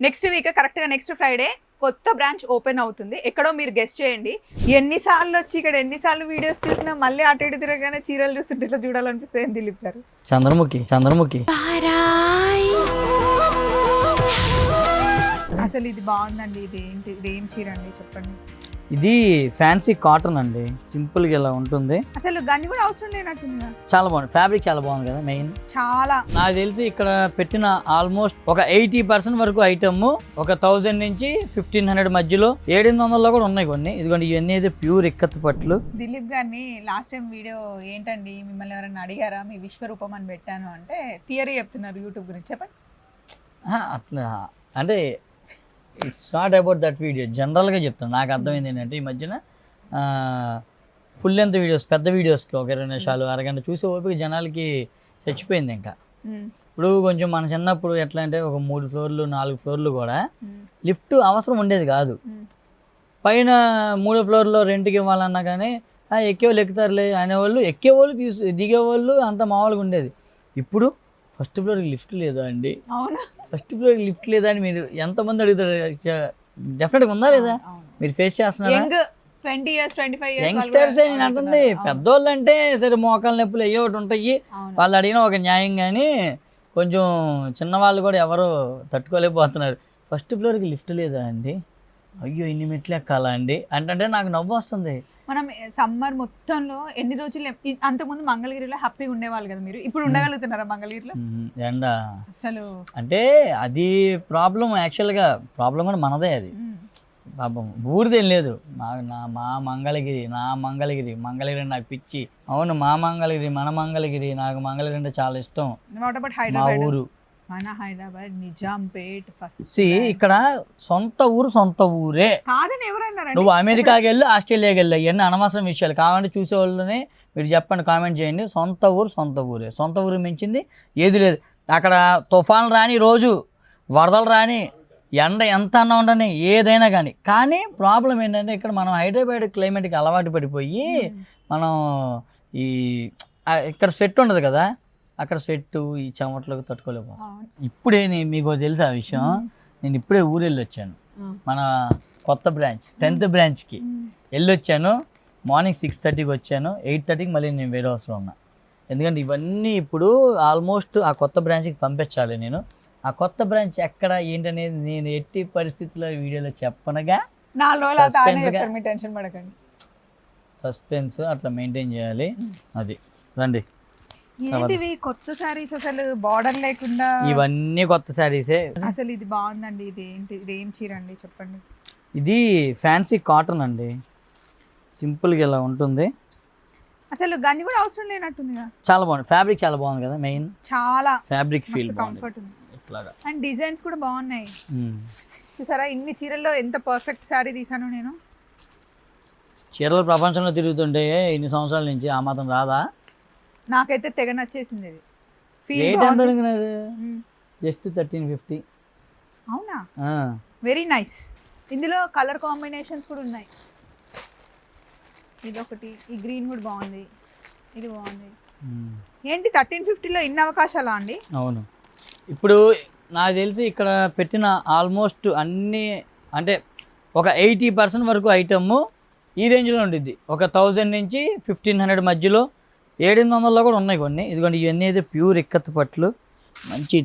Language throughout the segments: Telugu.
నెక్స్ట్ వీక్ కరెక్ట్గా నెక్స్ట్ ఫ్రైడే కొత్త బ్రాంచ్ ఓపెన్ అవుతుంది. ఎక్కడో మీరు గెస్ట్ చేయండి. ఎన్నిసార్లు వచ్చి ఇక్కడ ఎన్నిసార్లు వీడియోస్ చూసినా మళ్ళీ అటు ఇటు తిరగగానే చీరలు చూస్తుంటే ఇట్లా చూడాలనిపిస్తుంది. దిలీప్ గారు చంద్రముఖి అసలు ఇది బాగుందండి. ఇది ఏంటి? ఇది ఏం చీర అండి చెప్పండి. ఇది ఫ్యాన్సీ కాటన్ అండి, సింపుల్ గా ఇలా ఉంటుంది. అసలు గంజి కూడా అవసరం లేనట్టుందిగా. చాలా బాగుంది, ఫ్యాబ్రిక్ చాలా బాగుంది కదా. మెయిన్ చాలా నాకు తెలిసి ఇక్కడ పెట్టిన ఆల్మోస్ట్ ఒక 80% వరకు ఐటమ్ ఒక 1000 నుంచి 1500 మధ్యలో 700లో కూడా ఉన్నాయి కొన్ని. ఇదిగోండి ఇవన్నీ అయితే ప్యూర్ ఇక్కత్ పట్లు. దిలీప్ గారిని లాస్ట్ టైం వీడియో ఏంటండి మిమ్మల్ని ఎవరైనా అడిగారా మీ విశ్వరూపం అని పెట్టాను అంటే థియరీ చెప్తున్నారు యూట్యూబ్ గురించి, చెప్పండి. అట్లా అంటే it's not about that video, జనరల్గా చెప్తాను. నాకు అర్థమైంది ఏంటంటే ఈ మధ్యన ఫుల్ లెంత్ వీడియోస్, పెద్ద వీడియోస్కి ఒక 20 నిమిషాలు అరగంట చూసే ఓపిక జనాలకి చచ్చిపోయింది. ఇంకా ఇప్పుడు కొంచెం మన చిన్నప్పుడు ఎట్లా అంటే ఒక 3 ఫ్లోర్లు 4 ఫ్లోర్లు కూడా లిఫ్ట్ అవసరం ఉండేది కాదు. పైన 3వ ఫ్లోర్లో రెంట్కి ఇవ్వాలన్నా కానీ ఎక్కేవాళ్ళు ఎక్కుతారులే అనేవాళ్ళు, ఎక్కేవాళ్ళు దిగేవాళ్ళు అంత మామూలుగా ఉండేది. ఇప్పుడు ఫస్ట్ ఫ్లోర్కి లిఫ్ట్ లేదా అండి? అవునా? ఫస్ట్ ఫ్లోర్కి లిఫ్ట్ లేదా అని మీరు ఎంతమంది అడుగుతారు? డెఫినెట్గా ఉందా లేదా? మీరు ఫేస్ చేస్తున్నారా? 20 years 25 years యంగ్స్టర్స్ నేను అంటుంది. పెద్దోళ్ళు అంటే సరే మోకాళ్ళ నొప్పులు అయ్యో ఒకటి ఉంటాయి, వాళ్ళు అడిగిన ఒక న్యాయం. కానీ కొంచెం చిన్నవాళ్ళు కూడా ఎవరు తట్టుకోలేకపోతున్నారు. ఫస్ట్ ఫ్లోర్కి లిఫ్ట్ లేదా అండి? అయ్యో ఇన్ని మెట్లు ఎక్కాలా అండి అంటే నాకు నవ్వు వస్తుంది. మనం సమ్మర్ మొత్తంలో ఎన్ని రోజులు అంతకుముందు మంగళగిరిలో హ్యాపీగా ఉండేవాళ్ళు కదా మీరు, ఇప్పుడు ఉండగలుగుతున్నారా మంగళగిరిలో? ఎండ అసలు అంటే అది ప్రాబ్లం, యాక్చువల్గా ప్రాబ్లం కూడా మనదే. అది పాపం ఊరిదేం లేదు. మా మంగళగిరి మంగళగిరి నాకు పిచ్చి. అవును, మా మంగళగిరి మన మంగళగిరి, నాకు మంగళగిరి అంటే చాలా ఇష్టం. మా ఊరు మన హైదరాబాద్ నిజాంపేట్. ఫస్ట్ ఇక్కడ సొంత ఊరే కాదని ఎవరన్నారు? నువ్వు అమెరికాకి వెళ్ళి ఆస్ట్రేలియాకి వెళ్ళి ఇవన్నీ అనవసరం విషయాలు. కావాలంటే చూసేవాళ్ళని మీరు చెప్పండి, కామెంట్ చేయండి. సొంత ఊరే, సొంత ఊరు మించింది ఏది లేదు. అక్కడ తుఫాన్లు రాని రోజు, వరదలు రాని, ఎండ ఎంత అన్నా ఉండని, ఏదైనా కానీ ప్రాబ్లం ఏంటంటే ఇక్కడ మనం హైదరాబాద్ క్లైమేట్కి అలవాటు పడిపోయి మనం ఇక్కడ స్వెట్ ఉండదు కదా, అక్కడ స్వెట్ ఈ చెమటలకు తట్టుకోలేకపోతాం. ఇప్పుడే మీకు తెలుసా ఆ విషయం, నేను ఇప్పుడే ఊరు వెళ్ళి వచ్చాను. మన కొత్త బ్రాంచ్ 10th బ్రాంచ్కి వెళ్ళొచ్చాను. మార్నింగ్ 6:30కి వచ్చాను, 8:30కి మళ్ళీ నేను వేరే హౌస్లో ఉన్నా. ఎందుకంటే ఇవన్నీ ఇప్పుడు ఆల్మోస్ట్ ఆ కొత్త బ్రాంచ్కి పంపించాలి నేను. ఆ కొత్త బ్రాంచ్ ఎక్కడ ఏంటనేది నేను ఎట్టి పరిస్థితుల్లో వీడియోలో చెప్పనగా, సస్పెన్స్ అట్లా మెయింటైన్ చేయాలి. అది రండి. ఏంటివి కొత్త సారీస్? అసలు బార్డర్ లేకుండా ఇవన్నీ కొత్త సారీసే. అసలు ఇది బాగుందండి. ఇది ఏంటి? ఇది ఏం చీర అండి చెప్పండి. ఇది ఫ్యాన్సీ కాటన్ అండి, సింపుల్గా ఇలా ఉంటుంది. అసలు గంజి కూడా అవసరం లేనట్టుంది. చాలా బాగుంది, ఫ్యాబ్రిక్ చాలా బాగుంది కదా. మెయిన్ చాలా ఫ్యాబ్రిక్ ఫీల్, కంఫర్ట్ ఉంది. ఇట్లాగా అండ్ డిజైన్స్ కూడా బాగున్నాయి. చూసారా ఇన్ని చీరల్లో ఎంత పర్ఫెక్ట్ సారీ తీసాను నేను. చీరలు ప్రపంచంలో తిరుగుతుంటే ఇన్ని సంవత్సరాల నుంచి ఆ మాత్రం రాదా? నాకైతే తెగ నచ్చేసింది. ఇది జస్ట్ 1350. అవునా? Very nice. ఇందులో కలర్ కాంబినేషన్స్ కూడా ఉన్నాయి. ఇది ఒకటి, ఈ గ్రీన్ కూడా బాగుంది, ఇది బాగుంది. ఏంటి 1350లో ఇన్ని అవకాశాలా అండి? అవును, ఇప్పుడు నాకు తెలిసి ఇక్కడ పెట్టిన ఆల్మోస్ట్ అన్నీ అంటే ఒక 80% వరకు ఐటమ్ ఈ రేంజ్లో ఉంటుంది. ఒక 1000 నుంచి 1500 మధ్యలో 700లో కూడా ఉన్నాయి కొన్ని. ఇదిగోండి ఇవన్నీ అయితే ప్యూర్ ఇక్కత్ పట్లు, మంచి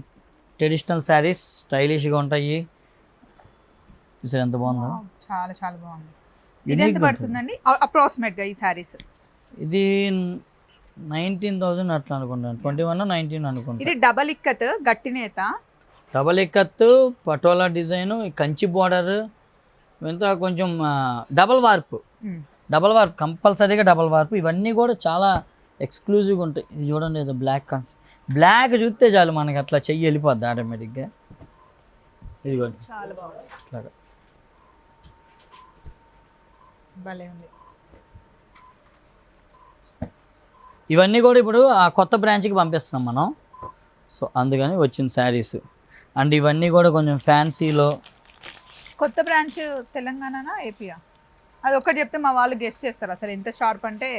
ట్రెడిషనల్ శారీస్, స్టైలిష్గా ఉంటాయి. చూసారు ఎంత బాగుందో? చాలా చాలా బాగుంది. ఇది ఎంత పడుతుందండి అప్రాక్సిమేట్గా ఈ శారీస్? ఇది 19,000 అట్లా అనుకుంటాను, 21 19 అనుకుంటాను. ఇది డబల్ ఇక్కత్, గట్టి నేత, double ikat, patola design, Kanchi border, ఇంత కొంచెం డబల్ వార్పు కంపల్సరీగా డబల్ వార్పు. ఇవన్నీ కూడా చాలా ఎక్స్క్లూజివ్గా ఉంటాయి. ఇది చూడండి, ఏదో బ్లాక్ చూస్తే చాలు మనకి అట్లా చెయ్యి వెళ్ళిపోద్ది ఆటోమేటిక్గా. ఇదిగోండి చాలా బాగుంది, అట్లాగా భలే ఉంది. ఇవన్నీ కూడా ఇప్పుడు ఆ కొత్త బ్రాంచ్కి పంపిస్తున్నాం మనం. సో అందుకని వచ్చిన శారీస్ అండ్ ఇవన్నీ కూడా కొంచెం ఫ్యాన్సీలో. కొత్త బ్రాంచ్ తెలంగాణనా ఏపీయా? అది ఒక్కటి చెప్తే మా వాళ్ళు గెస్ట్ చేస్తారు. అసలు ఎంత షార్ప్ అంటే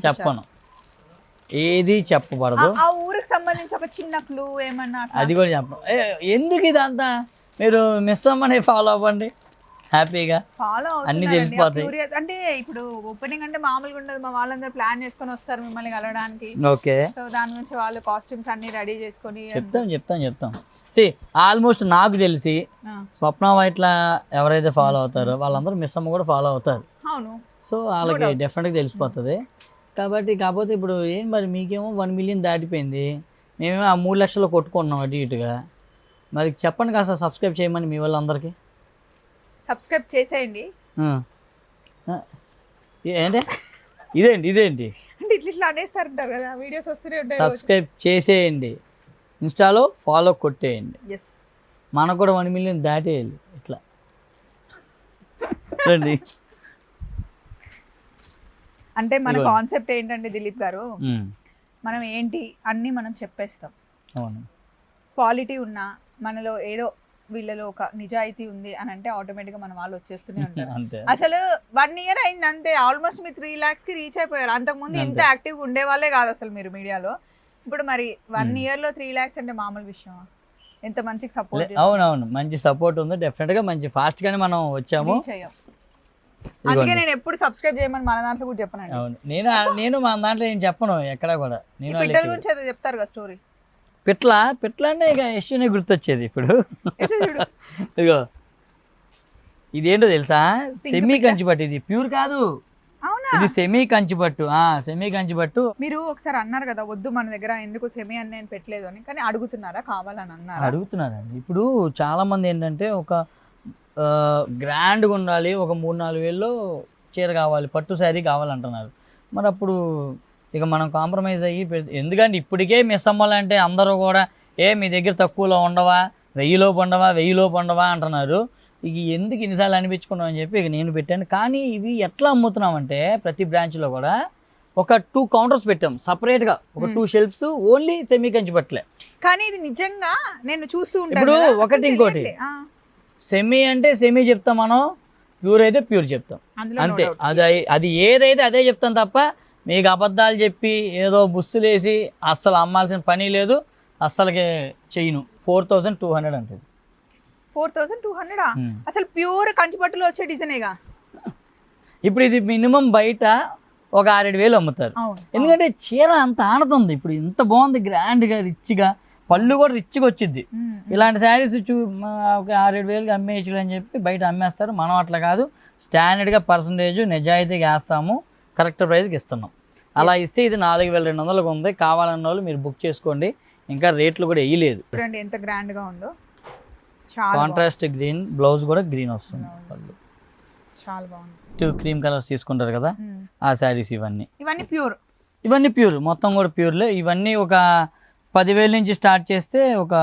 చెప్పను, ఏది చెప్పబడదు. ఆ ఊరికి సంబంధించి ఒక చిన్న క్లూ ఏమన్నా అది కూడా చెప్పను. ఎందుకు ఇదంతా మీరు మిస్ అమ్మని ఫాలో అవ్వండి హ్యాపీగా, ఫాలో అన్ని తెలిసిపోతాయి. అంటే ఇప్పుడు ఓపెనింగ్ అంటే మామూలుగా ఉండదు, మా వాళ్ళందరూ ప్లాన్ చేసుకొని వస్తారు మిమ్మల్ని కలవడానికి. ఓకే, సో దాని గురించి వాళ్ళు కాస్ట్యూమ్స్ అన్ని రెడీ చేసుకొని చెప్తాం. ఆల్మోస్ట్ నాకు తెలిసి స్వప్న వైట్లా ఎవరైతే ఫాలో అవుతారో వాళ్ళందరూ మిస్ అమ్మ కూడా ఫాలో అవుతారు. అవును, సో వాళ్ళకి డెఫినెట్గా తెలిసిపోతుంది. కాకపోతే ఇప్పుడు ఏం మరి మీకేమో 1 మిలియన్ దాటిపోయింది, మేమేమో ఆ 3 లక్షలు కొట్టుకున్నాం అటు ఇటుగా. మరి చెప్పండి కాస్త సబ్స్క్రైబ్ చేయమని మీ వాళ్ళందరికీ. సబ్స్క్రైబ్ చేసేయండి. ఏంటి ఇదేంటి అంటే ఇట్లా అనేస్తారంటారు కదా, వీడియోస్ వస్తూనే ఉంటాయి. సబ్స్క్రైబ్ చేసేయండి, ఇన్స్టాలో ఫాలో కొట్టేయండి. మనకు కూడా 1 మిలియన్ దాటేయాలి ఇట్లా రండి. అంటే మన కాన్సెప్ట్ ఏంటంటే దిలీప్ గారు, మనం ఏంటి అన్నీ మనం చెప్పేస్తాం. అవును, క్వాలిటీ ఉన్నా మనలో ఏదో వీళ్ళలో ఒక నిజాయితీ ఉంది అని అంటే ఆటోమేటిక్గా మన వాళ్ళు వచ్చేస్తూనే ఉంటారు. అసలు 1 ఇయర్ అయింది అంతే, ఆల్మోస్ట్ మీరు 3 lakhs కి రీచ్ అయిపోయారు. అంతకుముందు ఇంత యాక్టివ్గా ఉండే వాళ్ళే కాదు అసలు మీరు మీడియాలో. ఇప్పుడు మరి 1 ఇయర్ లో 3 lakhs అంటే మామూలు విషయమా? ఎంత మంచి సపోర్ట్. అవునవును, మంచి సపోర్ట్ ఉంది డెఫినెట్గా, మంచి ఫాస్ట్ గానే మనం వచ్చాము. అందుకే నేను ఎప్పుడు సబ్స్క్రైబ్ చేయమని మన దాంట్లో కూడా చెప్పనండి. అవును, నేను మన దాంట్లో ఏం చెప్పను ఎక్కడ కూడా. నేను పిట్టల గురించి ఏదో చెప్తారు కదా స్టోరీ. పిట్ల అంటే ఇక యశ్వనే గుర్తొచ్చేది ఇప్పుడు. ఇగో ఇదేంటో తెలుసా, సెమీ కంచిపట్టు. ఇది ప్యూర్ కాదు, ఇది సెమీ కంచిపట్టు. సెమీ కంచిపట్టు. మీరు ఒకసారి అన్నారు కదా వద్దు మన దగ్గర ఎందుకు సెమీ అని నేను పెట్టలేదు అని, కానీ అడుగుతున్నారా కావాలని అన్నారు? అడుగుతున్నారండి. ఇప్పుడు చాలా మంది ఏంటంటే ఒక గ్రాండ్గా ఉండాలి, ఒక 3-4 వేల్లో చీర కావాలి, పట్టు శారీ కావాలంటున్నారు. మరి అప్పుడు ఇక మనం కాంప్రమైజ్ అయ్యి ఎందుకంటే ఇప్పటికే మిస్ అమ్మాలంటే అందరూ కూడా మీ దగ్గర తక్కువలో ఉండవా, 1000 ఉండవా అంటున్నారు. ఇక ఎందుకు ఇన్నిసార్లు అనిపించుకున్నాం అని చెప్పి ఇక నేను పెట్టాను. కానీ ఇవి ఎట్లా అమ్ముతున్నామంటే ప్రతి బ్రాంచ్లో కూడా ఒక 2 కౌంటర్స్ పెట్టాం సపరేట్గా, ఒక 2 షెల్ఫ్స్ ఓన్లీ సెమీ కంచిపట్లే. కానీ ఇది నిజంగా నేను చూస్తూ ఉంటాను. ఇప్పుడు ఒకటి ఇంకోటి, సెమీ అంటే సెమీ చెప్తాం మనం, ప్యూర్ అయితే ప్యూర్ చెప్తాం అంతే. అది ఏదైతే అదే చెప్తాం తప్ప మీకు అబద్ధాలు చెప్పి ఏదో బుస్సులేసి అస్సలు అమ్మాల్సిన పని లేదు. అస్సలకే చెయ్యను. 4200 అంటది. 4200 అసలు ప్యూర్ కంచిపట్టులో వచ్చే డిజైనేగా. ఇప్పుడు ఇది మినిమం బయట ఒక 6-7 అమ్ముతారు. ఎందుకంటే చీర అంత ఆడుతుంది. ఇప్పుడు ఇంత బాగుంది, గ్రాండ్గా రిచ్గా, పళ్ళు కూడా రిచ్గా వచ్చింది. ఇలాంటి శారీస్ ఒక 6-7 అమ్మేయచ్చు అని చెప్పి బయట అమ్మేస్తారు. మనం అట్లా కాదు, స్టాండర్డ్గా పర్సంటేజ్ నిజాయితీగా వేస్తాము, కరెక్ట్ ప్రైస్కి ఇస్తున్నాం. అలా ఇస్తే ఇది 4200 ఉంది. కావాలన్న వాళ్ళు మీరు బుక్ చేసుకోండి. ఇంకా రేట్లు కూడా వేయలేదు. ఎంత గ్రాండ్గా ఉందో. కాంట్రాస్ట్ గ్రీన్, బ్లౌజ్ కూడా గ్రీన్ వస్తుంది. చాలా బాగుంది. 2 క్రీమ్ కలర్స్ తీసుకుంటారు కదా, ఆ శారీస్ ఇవన్నీ ప్యూర్ మొత్తం కూడా ప్యూర్లే. ఇవన్నీ ఒక 10,000 నుంచి స్టార్ట్ చేస్తే ఒక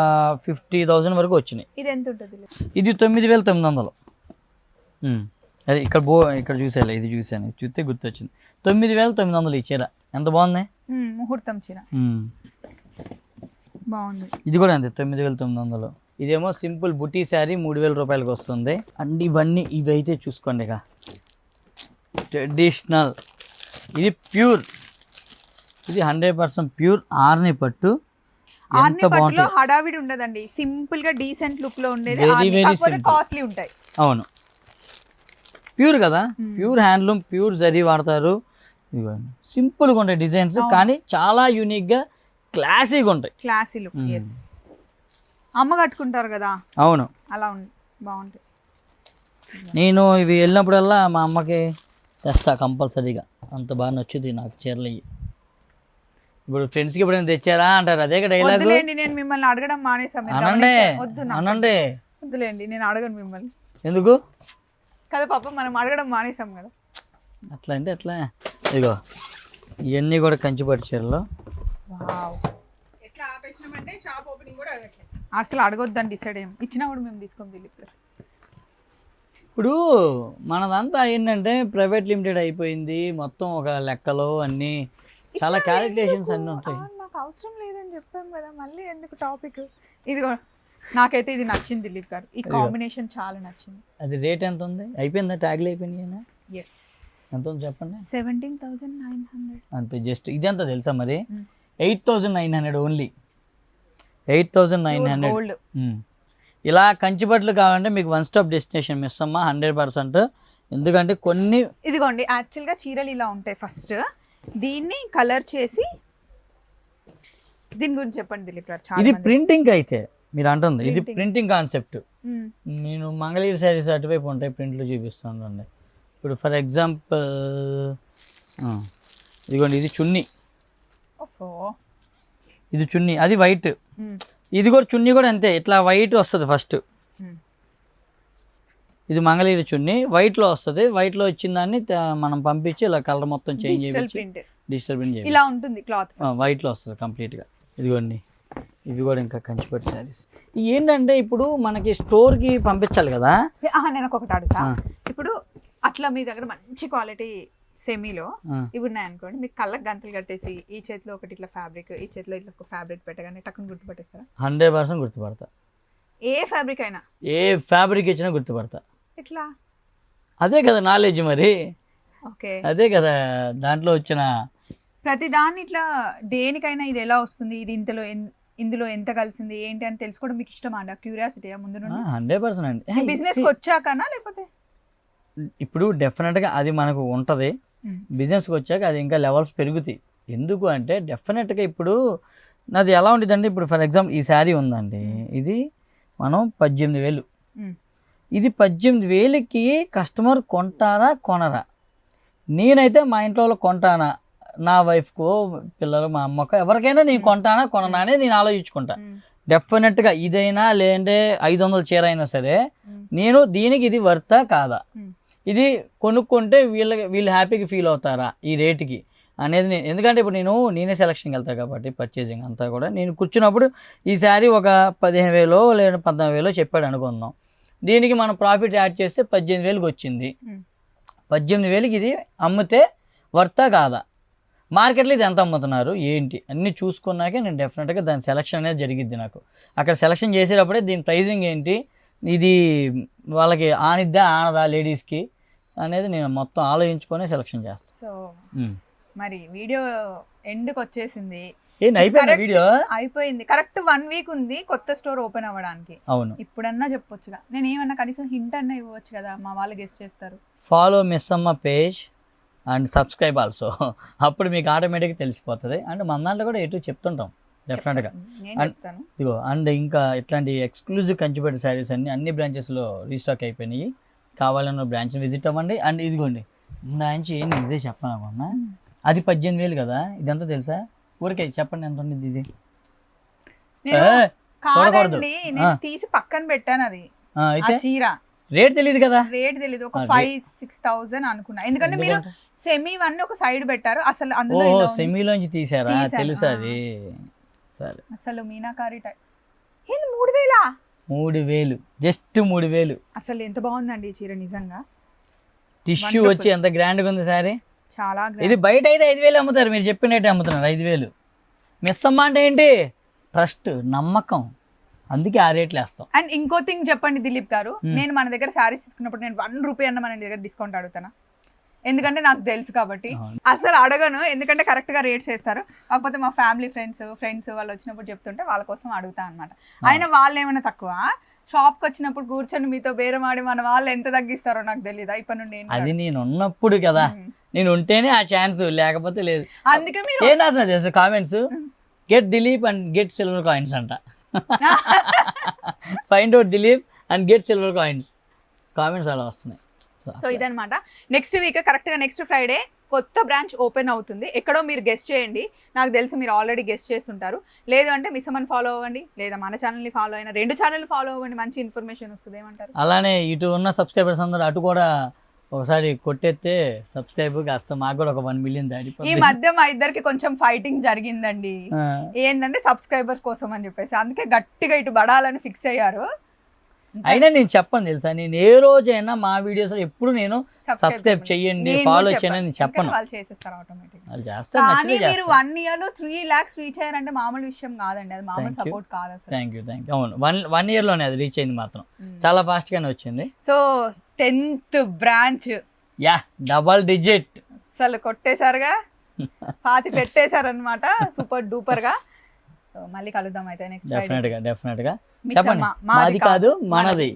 50,000 వరకు వచ్చినాయి. ఇది ఎంత ఉంటుంది? ఇది 9,900. అది ఇక్కడ చూసాను, ఇది చూసాను, చూస్తే గుర్తొచ్చింది. 9,900 ఈ చీర. ఎంత బాగుంది, ముహూర్తం చీర బాగుంది. ఇది కూడా అంతే 9,900. ఇదేమో సింపుల్ బుటీ శారీ 3,000 రూపాయలకి వస్తుంది. అండ్ ఇవి అయితే చూసుకోండి, ఇక ట్రెడిషనల్. ఇది ప్యూర్, ఇది 100% ప్యూర్ ఆర్ని పట్టు. హడావిడి ఉండదండి, సింపుల్ గా డీసెంట్ లుక్ లో ఉండేది. కాస్ట్లీ ఉంటాయి. అవును, ప్యూర్ కదా, ప్యూర్ హ్యాండ్లూమ్, ప్యూర్ జరీ వాడతారు. సింపుల్గా ఉంటాయి డిజైన్స్, కానీ చాలా యూనిక్గా క్లాసీగా ఉంటాయి. Classy look. అమ్మ కట్టుకుంటారు కదా. అవును, అలా బాగుంటాయి. నేను ఇవి వెళ్ళినప్పుడల్లా మా అమ్మకి తెస్తా కంపల్సరీగా. అంత బాగా నచ్చుది నాకు చీరలు. ఇప్పుడు ఫ్రెండ్స్కి ఎప్పుడైనా తెచ్చారా అంటారు, అదే డైలాగ్. నేను మిమ్మల్ని అడగడం మానేసాను. అనండి, వద్దులేండి, నేను అడగను మిమ్మల్ని. ఎందుకు కదా పాప, మనం అడగడం మానేసాం కదా. అట్లా అంటే ఎట్లా. ఇదిగో ఇవన్నీ కూడా కంచిపట్టు చీరలు. అసలు అడగొద్దని డిసైడ్ అయ్యాం. ఇచ్చినా కూడా మేము తీసుకోం దిలీప్ గారు. ఇప్పుడు మనదంతా ఏంటంటే ప్రైవేట్ లిమిటెడ్ అయిపోయింది మొత్తం. ఒక లెక్కలు అన్నీ చాలా క్యాలిక్యులేషన్స్ అన్నీ ఉంటాయి. మాకు అవసరం లేదని చెప్పాం కదా, మళ్ళీ ఎందుకు టాపిక్. ఇదిగో నాకైతే ఇది నచ్చింది దిలీప్ గారు, ఈ కాంబినేషన్ చాలా నచ్చింది. అది రేట్ ఎంత ఉంది? అయిపోయిందా? ట్యాగ్లు అయిపోయినాయి? ఎస్. ఎంత ఉంది చెప్పండి? 17,900 అంతే. జస్ట్ ఇదంతా తెలుసా మరి? 8,900 ఓన్లీ. 8,900. ఇలా కంచిపట్లు కావాలంటే మీకు వన్ స్టాప్ డెస్టినేషన్ మిస్ అమ్మ 100%. ఎందుకంటే కొన్ని ఇదిగోండి యాక్చువల్గా చీరలు ఇలా ఉంటాయి. ఫస్ట్ దీన్ని కలర్ చేసి దీని గురించి చెప్పండి దిలీప్ గారు. ఇది ప్రింటింగ్ అయితే మీరు అంటుంది ఇది ప్రింటింగ్ కాన్సెప్ట్. నేను మంగళగిరి శారీస్ అటువైపు ఉంటాయి ప్రింట్లు చూపిస్తాను. ఇప్పుడు ఫర్ ఎగ్జాంపుల్ ఇదిగోండి ఇది చున్నీ, ఇది చున్నీ, అది వైట్. ఇది కూడా చున్నీ కూడా అంతే, ఇట్లా వైట్ వస్తుంది ఫస్ట్. ఇది మంగళగిరి చున్నీ వైట్లో వస్తుంది. వైట్లో వచ్చిన దాన్ని మనం పంపించి ఇలా కలర్ మొత్తం చేంజ్ చేయించి డిజిటల్ ప్రింట్ చేయాలి. ఇలా ఉంటుంది క్లాత్, వైట్లో వస్తుంది కంప్లీట్గా. ఇదిగోండి ఇవి కూడా ఇంకా కంచిపట్టు శారీస్. ఏంటంటే ఇప్పుడు మనకి స్టోర్కి పంపించాలి కదా. నేను ఒకటి అడుగుతా, ఇప్పుడు అట్లా మీ దగ్గర మంచి క్వాలిటీ సెమీలో ఇవి ఉన్నాయి అనుకోండి, మీకు కళ్ళకి గంతలు కట్టేసి ఈ చేతిలో ఒకటి ఇట్లా ఫ్యాబ్రిక్, ఈ చేతిలో ఇట్లా ఒక ఫ్యాబ్రిక్ పెట్టగానే టక్కుని గుర్తుపట్టేస్తారా? 100% గుర్తుపడతా. ఏ ఫ్యాబ్రిక్ అయినా, ఏ ఫ్యాబ్రిక్ ఇచ్చినా గుర్తుపడతా. ఇట్లా అదే కదా నాలెడ్జ్ మరి. ఓకే, అదే కదా దాంట్లో వచ్చిన ప్రతి దాన్ని ఇట్లా దేనికైనా ఇది ఎలా వస్తుంది, ఇది ఇందులో ఎంత కలిసింది ఏంటి అని తెలుసుకోవడం మీకు ఇష్టమా అండి? క్యూరియాసిటీ ముందు నుండి? 100% అండి. బిజినెస్కి వచ్చాకనా లేకపోతే? ఇప్పుడు డెఫినెట్గా అది మనకు ఉంటుంది. బిజినెస్కి వచ్చాక అది ఇంకా లెవెల్స్ పెరుగుతాయి. ఎందుకు అంటే డెఫినెట్గా ఇప్పుడు నాది ఎలా ఉంటుందండి, ఇప్పుడు ఫర్ ఎగ్జాంపుల్ ఈ శారీ ఉందండి, ఇది మనం 18,000. ఇది 18,000కి కస్టమర్ కొంటారా కొనరా? నేనైతే మా ఇంట్లో కొంటానా, నా వైఫ్కో పిల్లలు మా అమ్మకో ఎవరికైనా నేను కొంటానా కొననా అనేది నేను ఆలోచించుకుంటా. డెఫినెట్గా ఇదైనా లేదంటే 500 చీర అయినా సరే నేను దీనికి ఇది వర్తా కాదా, ఇది కొనుక్కుంటే వీళ్ళు హ్యాపీగా ఫీల్ అవుతారా ఈ రేటుకి అనేది నేను. ఎందుకంటే ఇప్పుడు నేనే సెలక్షన్కి వెళ్తాను కాబట్టి పర్చేసింగ్ అంతా కూడా నేను కూర్చున్నప్పుడు ఈ శారీ ఒక 15,000 లేదా 14,000 చెప్పాడు అనుకుందాం, దీనికి మనం ప్రాఫిట్ యాడ్ చేస్తే 18,000కి వచ్చింది. 18,000కి ఇది అమ్మితే వర్తా కాదా, మార్కెట్లో ఇది ఎంత అమ్ముతున్నారు ఏంటి అన్నీ చూసుకున్నాకే నేను డెఫినెట్గా దాని సెలక్షన్ అనేది జరిగిద్ది. నాకు అక్కడ సెలక్షన్ చేసేటప్పుడే దీని ప్రైజింగ్ ఏంటి, ఇది వాళ్ళకి ఆనిద్దా ఆనదా లేడీస్కి అనేది నేను మొత్తం ఆలోచించుకొని సెలక్షన్ చేస్తాను. సో మరి వీడియో ఎండ్కి వచ్చేసింది. అయిపోయింది వీడియో? అయిపోయింది. కరెక్ట్ 1 వీక్ ఉంది కొత్త స్టోర్ ఓపెన్ అవ్వడానికి. అవును, ఇప్పుడన్నా చెప్పొచ్చుగా, నేను ఏమన్నా కనీసం హింట్ అన్నా ఇవ్వచ్చు కదా, మా వాళ్ళు గెస్ట్ చేస్తారు. ఫాలో మిస్ అమ్మ పేజ్ అండ్ సబ్స్క్రైబ్ ఆల్సో, అప్పుడు మీకు ఆటోమేటిక్గా తెలిసిపోతుంది. అండ్ మన దాంట్లో కూడా ఎటు చెప్తుంటాం డెఫినెట్గా. ఇదిగో అండ్ ఇంకా ఇట్లాంటి ఎక్స్క్లూజివ్ కంచిపట్టు శారీస్ అన్ని బ్రాంచెస్లో రీస్టాక్ అయిపోయినాయి. కావాలన్న బ్రాంచ్ని విజిట్ అవ్వండి. అండ్ ఇదిగోండి బ్రాంచ్ నేను ఇదే చెప్పాను అనుకున్నా, అది 18,000 కదా, ఇదంతా తెలుసా? ఊరికే చెప్పండి ఎంత ఉంది ఇది. కాదండి, నేను తీసి పక్కన పెట్టాను అది చీర. రేట్ తెలియదు కదా, రేట్ తెలియదు. ఒక 5,000-6,000 అనుకున్నా, ఎందుకంటే మీరు సెమీ వన్ ఒక సైడ్ పెట్టారు. అసలు అందులో సెమీలోంచి తీసారా? తెలుసా అది? సరే, అసలు మీనాకారి 3,000 జస్ట్ 3,000. అసలు ఎంత బాగుందండి ఈ చీర నిజంగా. టిష్యూ వచ్చి ఎంత గ్రాండ్గా ఉంది సారీ, చాలా. ఇది బయట అయితే 5,000 అమ్ముతారు, మీరు చెప్పినట్టు అమ్ముతున్నారు 5,000. మిస్ అమ్మ అంటే ఏంటి? ట్రస్ట్, నమ్మకం, అందుకే ఆ రేట్లు వేస్తాం. అండ్ ఇంకో థింగ్ చెప్పండి దిలీప్ గారు, నేను మన దగ్గర శారీస్ తీసుకున్నప్పుడు నేను 1 రూపీ అన్న మన దగ్గర డిస్కౌంట్ అడుగుతానా? ఎందుకంటే నాకు తెలుసు కాబట్టి. అసలు అడగను, ఎందుకంటే కరెక్ట్గా రేట్స్ వేస్తారు. కాకపోతే మా ఫ్యామిలీ ఫ్రెండ్స్ వాళ్ళు వచ్చినప్పుడు చెప్తుంటే వాళ్ళ కోసం అడుగుతా అనమాట. అయినా వాళ్ళు ఏమైనా తక్కువ, షాప్కి వచ్చినప్పుడు కూర్చొని మీతో బేరమాడి మన వాళ్ళు ఎంత తగ్గిస్తారో నాకు తెలియదా ఇప్పటి నుండి? అది నేను ఉన్నప్పుడు కదా, నేను ఉంటేనే ఆ ఛాన్స్, లేకపోతే లేదు. అందుకే మీరు ఏం రాసిన తెలుసు comments, get Dilip and get silver coins అంట. Find out Dilip and get silver coins comments అలా వస్తున్నాయి. సో ఇదనమాట. నెక్స్ట్ వీక్ కరెక్ట్గా నెక్స్ట్ ఫ్రైడే కొత్త బ్రాంచ్ ఓపెన్ అవుతుంది. ఎక్కడో మీరు గెస్ట్ చేయండి, నాకు తెలిసి మీరు ఆల్రెడీ గెస్ట్ చేస్తుంటారు. లేదు అంటే మిస్ అమ్మని ఫాలో అవ్వండి, లేదా మన ఛానల్ని ఫాలో అయినా 2 ఛానల్ ఫాలో అవ్వండి, మంచి ఇన్ఫర్మేషన్ వస్తుంది. ఏమంటారు? అలానే ఇటు ఉన్న సబ్స్క్రైబర్స్ అందరూ అటు కూడా ఒకసారి కొట్టేస్తే సబ్స్క్రైబ్ కాస్త మాకు కూడా ఒక 1 మిలియన్ దాటిపోతుంది. ఈ మధ్య మా ఇద్దరికి కొంచెం ఫైటింగ్ జరిగిందండి, ఏంటంటే సబ్స్క్రైబర్స్ కోసం అని చెప్పేసి. అందుకే గట్టిగా ఇటు పడాలని ఫిక్స్ అయ్యారు. అయినా నేను చెప్పను తెలుసా, నేను ఏ రోజైనా మా వీడియోస్ ఎప్పుడు నేను సబ్స్క్రైబ్ చేయండి ఫాలో చేయండి నేను చెప్పను, వాళ్ళు చేసేస్తారు ఆటోమేటిక్. వాళ్ళు చేస్తారు. కానీ మీరు 1 year లో 3 lakhs రీచ్ అయ్యారంటే మామూలు విషయం కాదండి, అది మామూలు సపోర్ట్ కాదు అసలు. Thank you. అవును, 1 year లోనే అది రీచ్ అయింది, మాత్రం చాలా ఫాస్ట్ గానే వచ్చింది. So 10th branch double digit అసలు కొట్టేశారుగా, 40 పెట్టేశారనమాట సూపర్ డూపర్ గా. సో మళ్ళీ కలుద్దాం అయితే నెక్స్ట్ డెఫినెట్ గా మిస్ చెప్పండి అమ్మ మాది కాదు మనది